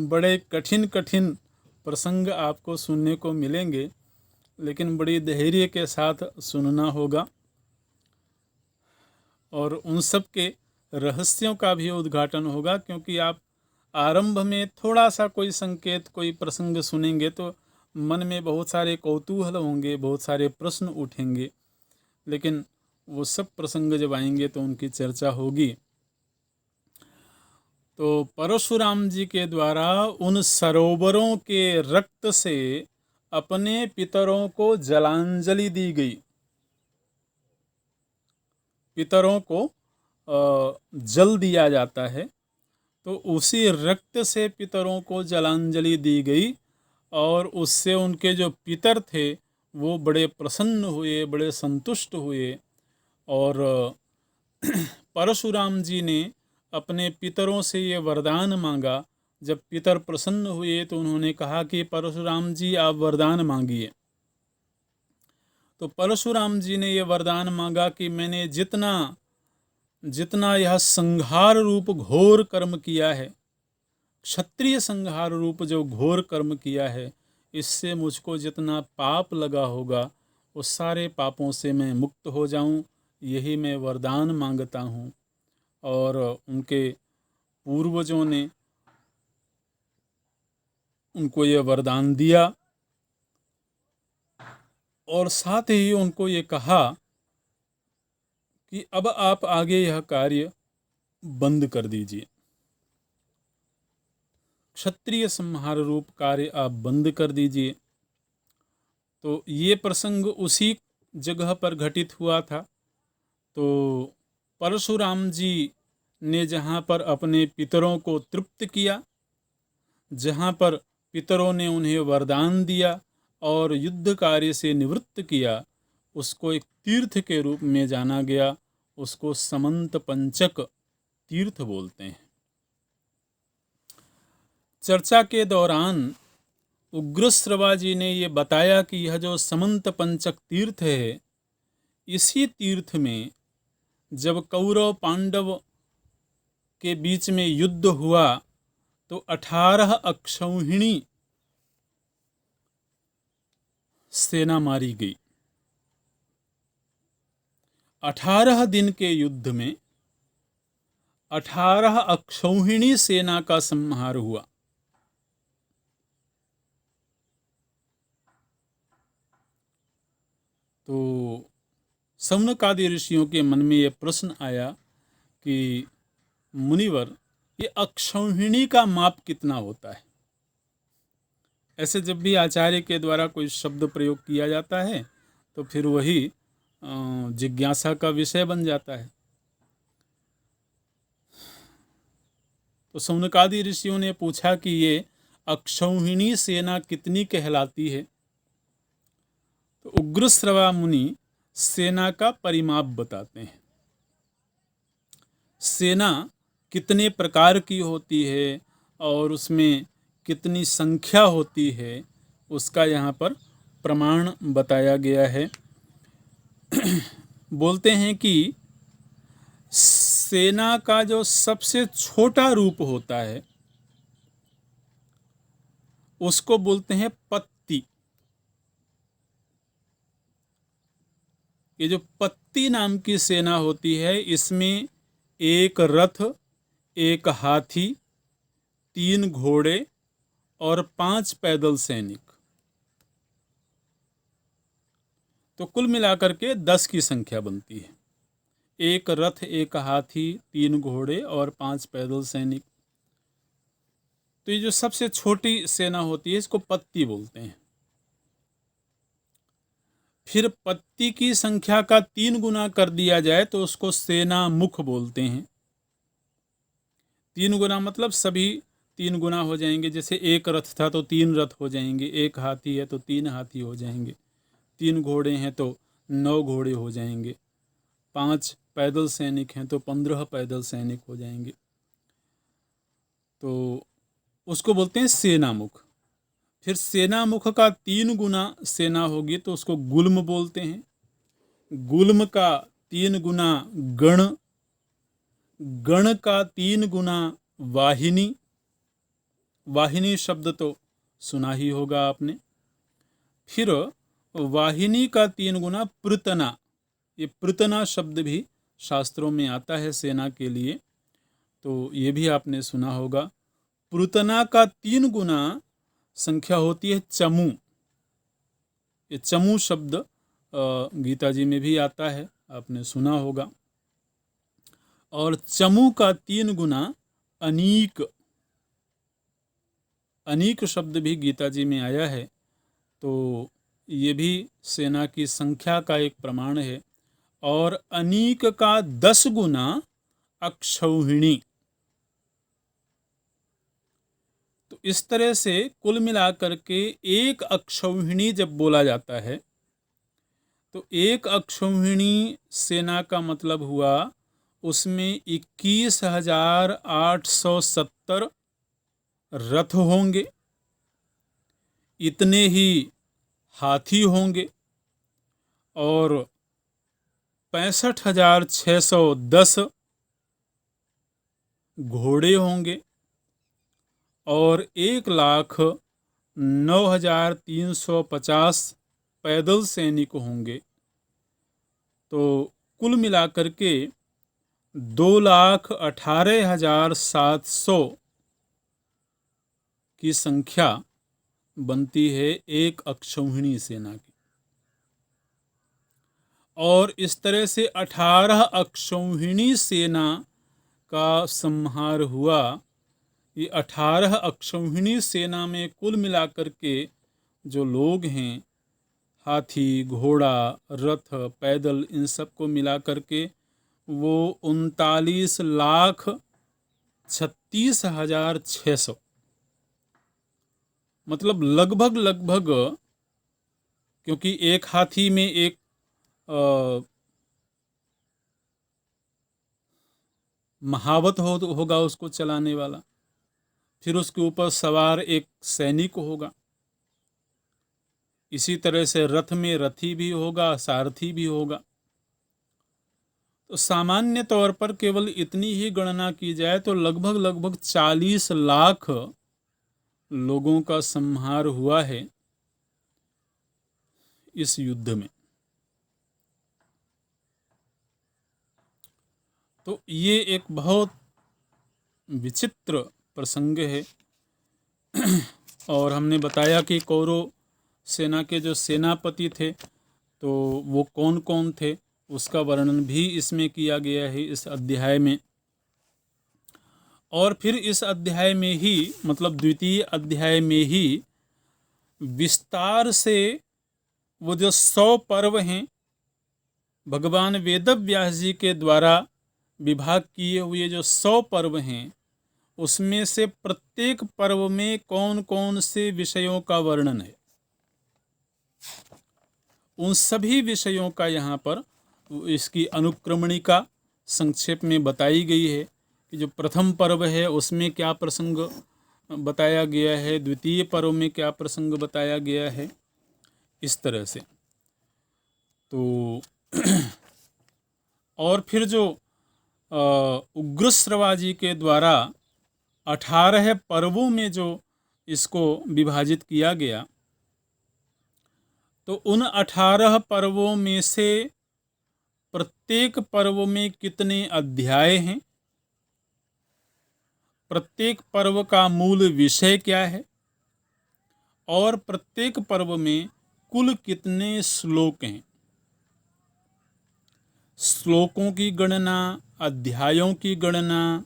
बड़े कठिन कठिन प्रसंग आपको सुनने को मिलेंगे, लेकिन बड़ी धैर्य के साथ सुनना होगा और उन सब के रहस्यों का भी उद्घाटन होगा। क्योंकि आप आरंभ में थोड़ा सा कोई संकेत, कोई प्रसंग सुनेंगे तो मन में बहुत सारे कौतूहल होंगे, बहुत सारे प्रश्न उठेंगे, लेकिन वो सब प्रसंग जब आएंगे तो उनकी चर्चा होगी। तो परशुराम जी के द्वारा उन सरोवरों के रक्त से अपने पितरों को जलांजलि दी गई। पितरों को जल दिया जाता है, तो उसी रक्त से पितरों को जलांजलि दी गई और उससे उनके जो पितर थे वो बड़े प्रसन्न हुए, बड़े संतुष्ट हुए। और परशुराम जी ने अपने पितरों से ये वरदान मांगा। जब पितर प्रसन्न हुए तो उन्होंने कहा कि परशुराम जी आप वरदान मांगिए। तो परशुराम जी ने ये वरदान मांगा कि मैंने जितना जितना यह संहार रूप घोर कर्म किया है, क्षत्रिय संहार रूप जो घोर कर्म किया है, इससे मुझको जितना पाप लगा होगा उस सारे पापों से मैं मुक्त हो जाऊं, यही मैं वरदान मांगता हूं। और उनके पूर्वजों ने उनको ये वरदान दिया और साथ ही उनको ये कहा कि अब आप आगे यह कार्य बंद कर दीजिए, क्षत्रिय संहार रूप कार्य आप बंद कर दीजिए। तो ये प्रसंग उसी जगह पर घटित हुआ था। तो परशुराम जी ने जहाँ पर अपने पितरों को तृप्त किया, जहाँ पर पितरों ने उन्हें वरदान दिया और युद्ध कार्य से निवृत्त किया, उसको एक तीर्थ के रूप में जाना गया। उसको समंत पंचक तीर्थ बोलते हैं। चर्चा के दौरान उग्रश्रवा जी ने ये बताया कि यह जो समंत पंचक तीर्थ है, इसी तीर्थ में जब कौरव पांडव के बीच में युद्ध हुआ तो 18 अक्षौहिणी सेना मारी गई। 18 दिन के युद्ध में 18 अक्षौहिणी सेना का संहार हुआ। तो सौनकादि ऋषियों के मन में यह प्रश्न आया कि मुनिवर, ये अक्षौहिणी का माप कितना होता है? ऐसे जब भी आचार्य के द्वारा कोई शब्द प्रयोग किया जाता है तो फिर वही जिज्ञासा का विषय बन जाता है। तो सौनकादि ऋषियों ने पूछा कि ये अक्षौहिणी सेना कितनी कहलाती है? तो उग्रश्रवा मुनि सेना का परिमाप बताते हैं। सेना कितने प्रकार की होती है और उसमें कितनी संख्या होती है, उसका यहाँ पर प्रमाण बताया गया है। बोलते हैं कि सेना का जो सबसे छोटा रूप होता है उसको बोलते हैं पत्ती। ये जो पत्ती नाम की सेना होती है, इसमें एक रथ, एक हाथी, 3 घोड़े और 5 पैदल सैनिक, तो कुल मिलाकर के 10 की संख्या बनती है। एक रथ, एक हाथी, 3 घोड़े और 5 पैदल सैनिक। तो ये जो सबसे छोटी सेना होती है इसको पत्ती बोलते हैं। फिर पत्ती की संख्या का 3 गुना कर दिया जाए तो उसको सेना मुख बोलते हैं। 3 गुना मतलब सभी 3 गुना हो जाएंगे। जैसे एक रथ था तो 3 रथ हो जाएंगे, एक हाथी है तो 3 हाथी हो जाएंगे, 3 घोड़े हैं तो 9 घोड़े हो जाएंगे, 5 पैदल सैनिक हैं तो 15 पैदल सैनिक हो जाएंगे। तो उसको बोलते हैं सेना मुख। फिर सेना मुख का 3 गुना सेना होगी तो उसको गुल्म बोलते हैं। गुल्म का 3 गुना गण, गण का 3 गुना वाहिनी। वाहिनी शब्द तो सुना ही होगा आपने। फिर वाहिनी का 3 गुना पृतना। ये पृतना शब्द भी शास्त्रों में आता है सेना के लिए, तो ये भी आपने सुना होगा। पृतना का 3 गुना संख्या होती है चमू। ये चमू शब्द गीता जी में भी आता है, आपने सुना होगा। और चमू का 3 गुना अनीक। अनीक शब्द भी गीता जी में आया है, तो ये भी सेना की संख्या का एक प्रमाण है। और अनीक का 10 गुना अक्षौहिणी। तो इस तरह से कुल मिलाकर के एक अक्षौहिणी जब बोला जाता है तो एक अक्षौहिणी सेना का मतलब हुआ उसमें 21,870 रथ होंगे, इतने ही हाथी होंगे और 65,610 घोड़े होंगे और 1,09,350 पैदल सैनिक होंगे। तो कुल मिलाकर के 2,18,700 की संख्या बनती है एक अक्षौहिणी सेना की। और इस तरह से 18 अक्षौहिणी सेना का संहार हुआ। ये 18 अक्षौहिणी सेना में कुल मिलाकर के जो लोग हैं, हाथी, घोड़ा, रथ, पैदल, इन सब को मिलाकर के वो 39,36,600, मतलब लगभग, क्योंकि एक हाथी में एक महावत होगा उसको चलाने वाला, फिर उसके ऊपर सवार एक सैनिक होगा, इसी तरह से रथ में रथी भी होगा, सारथी भी होगा। तो सामान्य तौर पर केवल इतनी ही गणना की जाए तो लगभग 40 लाख लोगों का संहार हुआ है इस युद्ध में। तो ये एक बहुत विचित्र प्रसंग है। और हमने बताया कि कौरव सेना के जो सेनापति थे तो वो कौन कौन थे, उसका वर्णन भी इसमें किया गया है इस अध्याय में। और फिर इस अध्याय में ही, मतलब द्वितीय अध्याय में ही विस्तार से वो जो 100 पर्व हैं भगवान वेदव्यास जी के द्वारा विभाग किए हुए जो 100 पर्व हैं, उसमें से प्रत्येक पर्व में कौन कौन से विषयों का वर्णन है, उन सभी विषयों का यहाँ पर इसकी अनुक्रमणिका संक्षेप में बताई गई है कि जो प्रथम पर्व है उसमें क्या प्रसंग बताया गया है, द्वितीय पर्व में क्या प्रसंग बताया गया है, इस तरह से। तो और फिर जो उग्रश्रवा जी के द्वारा 18 पर्वों में जो इसको विभाजित किया गया, तो उन 18 पर्वों में से प्रत्येक पर्व में कितने अध्याय हैं, प्रत्येक पर्व का मूल विषय क्या है, और प्रत्येक पर्व में कुल कितने श्लोक हैं। श्लोकों की गणना, अध्यायों की गणना,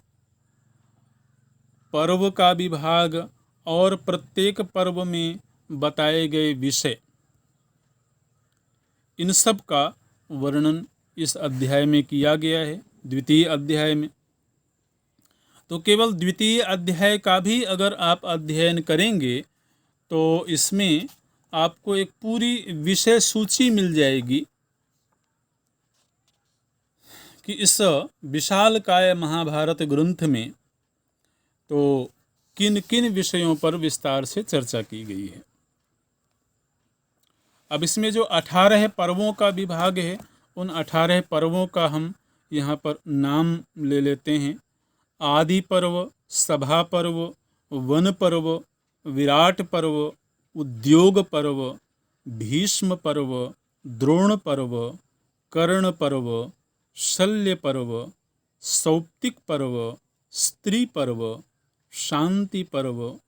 पर्व का विभाग और प्रत्येक पर्व में बताए गए विषय, इन सब का वर्णन इस अध्याय में किया गया है, द्वितीय अध्याय में। तो केवल द्वितीय अध्याय का भी अगर आप अध्ययन करेंगे तो इसमें आपको एक पूरी विषय सूची मिल जाएगी कि इस विशालकाय महाभारत ग्रंथ में तो किन किन विषयों पर विस्तार से चर्चा की गई है। अब इसमें जो 18 पर्वों का विभाग है, उन 18 पर्वों का हम यहाँ पर नाम ले लेते हैं। आदि पर्व, सभा पर्व, वन पर्व, विराट पर्व, उद्योग पर्व, भीष्म पर्व, द्रोण पर्व, कर्ण पर्व, शल्य पर्व, सौप्तिक पर्व, स्त्री पर्व, शांति पर्व,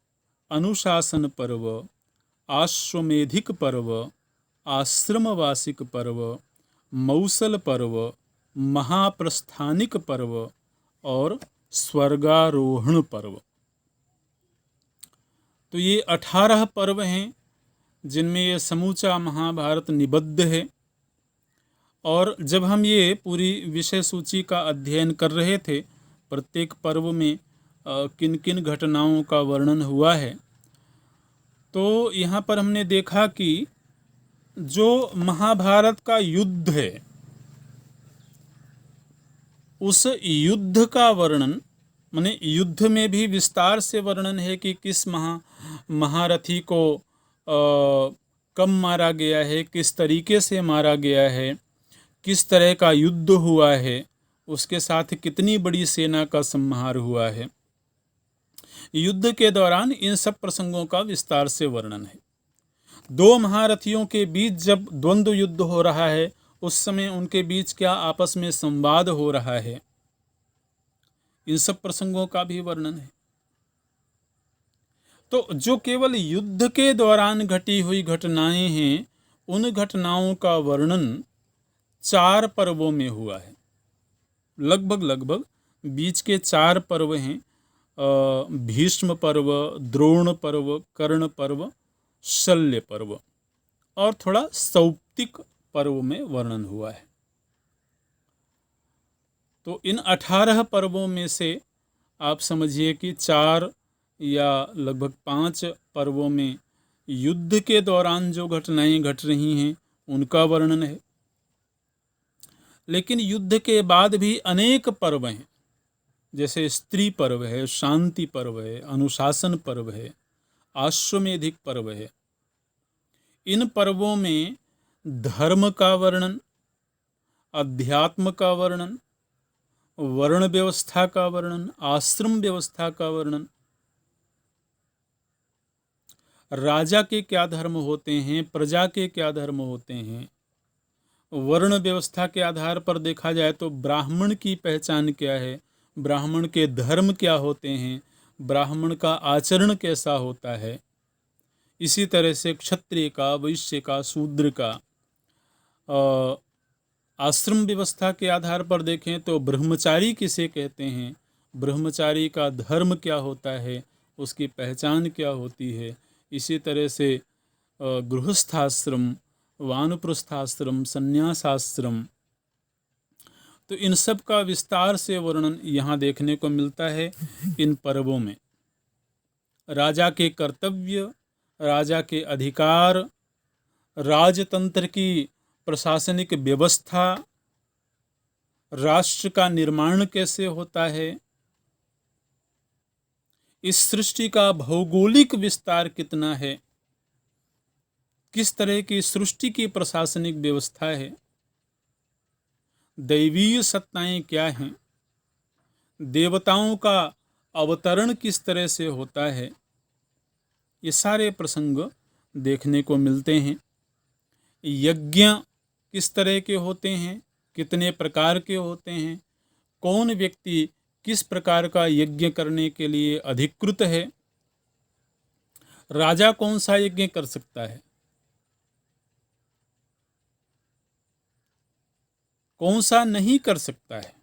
अनुशासन पर्व, आश्वमेधिक पर्व, आश्रमवासिक पर्व, मौसल पर्व, महाप्रस्थानिक पर्व और स्वर्गारोहण पर्व। तो ये 18 पर्व हैं जिनमें ये समूचा महाभारत निबद्ध है। और जब हम ये पूरी विषय सूची का अध्ययन कर रहे थे, प्रत्येक पर्व में किन किन घटनाओं का वर्णन हुआ है, तो यहाँ पर हमने देखा कि जो महाभारत का युद्ध है, उस युद्ध का वर्णन, माने युद्ध में भी विस्तार से वर्णन है कि किस महारथी को कब मारा गया है, किस तरीके से मारा गया है, किस तरह का युद्ध हुआ है, उसके साथ कितनी बड़ी सेना का संहार हुआ है। युद्ध के दौरान इन सब प्रसंगों का विस्तार से वर्णन है। दो महारथियों के बीच जब द्वंद्व युद्ध हो रहा है, उस समय उनके बीच क्या आपस में संवाद हो रहा है, इन सब प्रसंगों का भी वर्णन है। तो जो केवल युद्ध के दौरान घटी हुई घटनाएं हैं, उन घटनाओं का वर्णन 4 पर्वों में हुआ है। लगभग बीच के 4 पर्व हैं, भीष्म पर्व, द्रोण पर्व, कर्ण पर्व, शल्य पर्व, और थोड़ा सौप्तिक पर्व में वर्णन हुआ है। तो इन 18 पर्वों में से आप समझिए कि 4 या लगभग 5 पर्वों में युद्ध के दौरान जो घटनाएं घट रही हैं उनका वर्णन है। लेकिन युद्ध के बाद भी अनेक पर्व हैं, जैसे स्त्री पर्व है, शांति पर्व है, अनुशासन पर्व है, आश्वमेधिक पर्व है। इन पर्वों में धर्म का वर्णन, अध्यात्म का वर्णन, वर्ण व्यवस्था का वर्णन, आश्रम व्यवस्था का वर्णन, राजा के क्या धर्म होते हैं, प्रजा के क्या धर्म होते हैं। वर्ण व्यवस्था के आधार पर देखा जाए तो ब्राह्मण की पहचान क्या है, ब्राह्मण के धर्म क्या होते हैं, ब्राह्मण का आचरण कैसा होता है। इसी तरह से क्षत्रिय का, वैश्य का, शूद्र का। आश्रम व्यवस्था के आधार पर देखें तो ब्रह्मचारी किसे कहते हैं, ब्रह्मचारी का धर्म क्या होता है, उसकी पहचान क्या होती है। इसी तरह से गृहस्थाश्रम, वानप्रस्थाश्रम, संन्यासाश्रम, तो इन सब का विस्तार से वर्णन यहाँ देखने को मिलता है इन पर्वों में। राजा के कर्तव्य, राजा के अधिकार, राजतंत्र की प्रशासनिक व्यवस्था, राष्ट्र का निर्माण कैसे होता है, इस सृष्टि का भौगोलिक विस्तार कितना है, किस तरह की सृष्टि की प्रशासनिक व्यवस्था है, दैवीय सत्ताएं क्या हैं, देवताओं का अवतरण किस तरह से होता है, ये सारे प्रसंग देखने को मिलते हैं। यज्ञ किस तरह के होते हैं, कितने प्रकार के होते हैं, कौन व्यक्ति किस प्रकार का यज्ञ करने के लिए अधिकृत है, राजा कौन सा यज्ञ कर सकता है, कौन सा नहीं कर सकता है।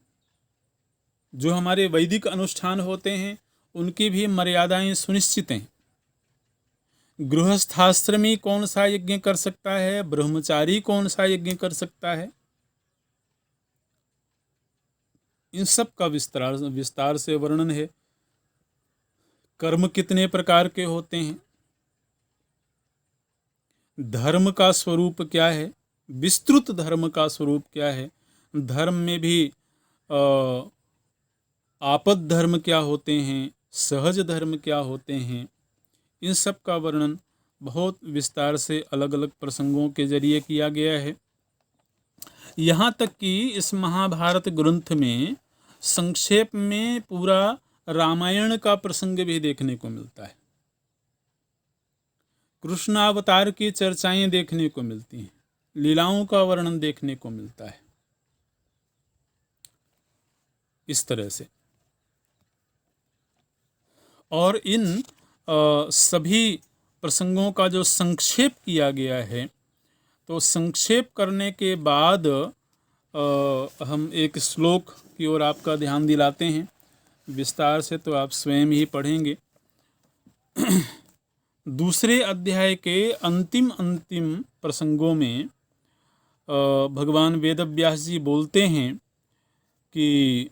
जो हमारे वैदिक अनुष्ठान होते हैं उनकी भी मर्यादाएं सुनिश्चित हैं। गृहस्थाश्रमी कौन सा यज्ञ कर सकता है, ब्रह्मचारी कौन सा यज्ञ कर सकता है, इन सब का विस्तार से वर्णन है। कर्म कितने प्रकार के होते हैं, धर्म का स्वरूप क्या है, विस्तृत धर्म का स्वरूप क्या है, धर्म में भी आपद धर्म क्या होते हैं, सहज धर्म क्या होते हैं, इन सब का वर्णन बहुत विस्तार से अलग अलग प्रसंगों के जरिए किया गया है। यहाँ तक कि इस महाभारत ग्रंथ में संक्षेप में पूरा रामायण का प्रसंग भी देखने को मिलता है। कृष्णावतार की चर्चाएं देखने को मिलती हैं, लीलाओं का वर्णन देखने को मिलता है। इस तरह से और इन सभी प्रसंगों का जो संक्षेप किया गया है, तो संक्षेप करने के बाद हम एक श्लोक की ओर आपका ध्यान दिलाते हैं। विस्तार से तो आप स्वयं ही पढ़ेंगे। दूसरे अध्याय के अंतिम प्रसंगों में भगवान वेदव्यास जी बोलते हैं कि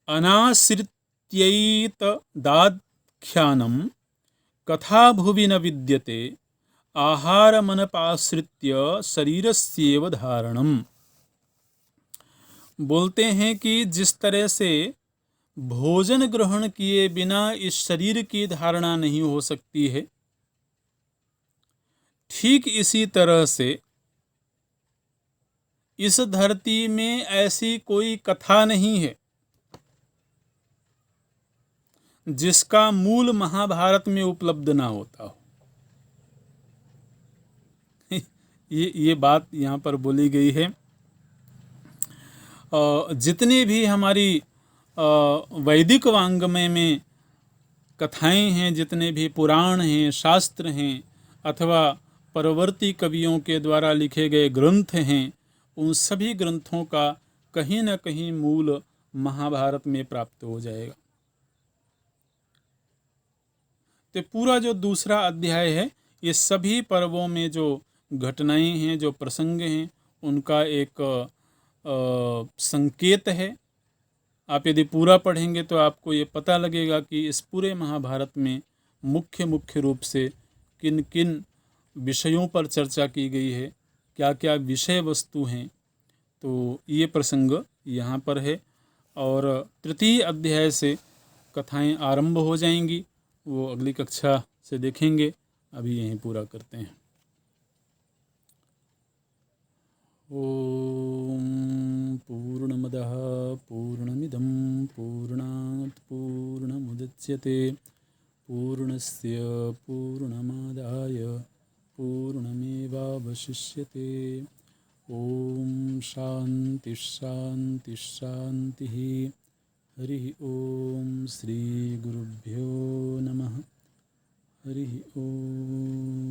अनाश्रित्यैत दाख्यानं कथा भुवि न विद्यते आहारमनपाश्रित्य शरीरस्येव धारणम। बोलते हैं कि जिस तरह से भोजन ग्रहण किए बिना इस शरीर की धारणा नहीं हो सकती है, ठीक इसी तरह से इस धरती में ऐसी कोई कथा नहीं है जिसका मूल महाभारत में उपलब्ध ना होता हो। ये बात यहाँ पर बोली गई है। जितने भी हमारी वैदिक वाङ्मय में कथाएं हैं, जितने भी पुराण हैं, शास्त्र हैं, अथवा परवर्ती कवियों के द्वारा लिखे गए ग्रंथ हैं, उन सभी ग्रंथों का कहीं न कहीं मूल महाभारत में प्राप्त हो जाएगा। तो पूरा जो दूसरा अध्याय है, ये सभी पर्वों में जो घटनाएं हैं, जो प्रसंग हैं, उनका एक संकेत है। आप यदि पूरा पढ़ेंगे तो आपको ये पता लगेगा कि इस पूरे महाभारत में मुख्य रूप से किन किन विषयों पर चर्चा की गई है, क्या क्या विषय वस्तु हैं। तो ये प्रसंग यहाँ पर है और तृतीय अध्याय से कथाएं आरंभ हो जाएंगी, वो अगली कक्षा से देखेंगे। अभी यहीं पूरा करते हैं। ओम पूर्णमदः पूर्णमिदं पूर्णात् पूर्णमुदच्यते पूर्णस्य पूर्णमादाय पूर्णमेवावशिष्यते। ओम शांति शांति शांति। हरि ओम। श्री गुरुभ्यो नमः। हरि ओम।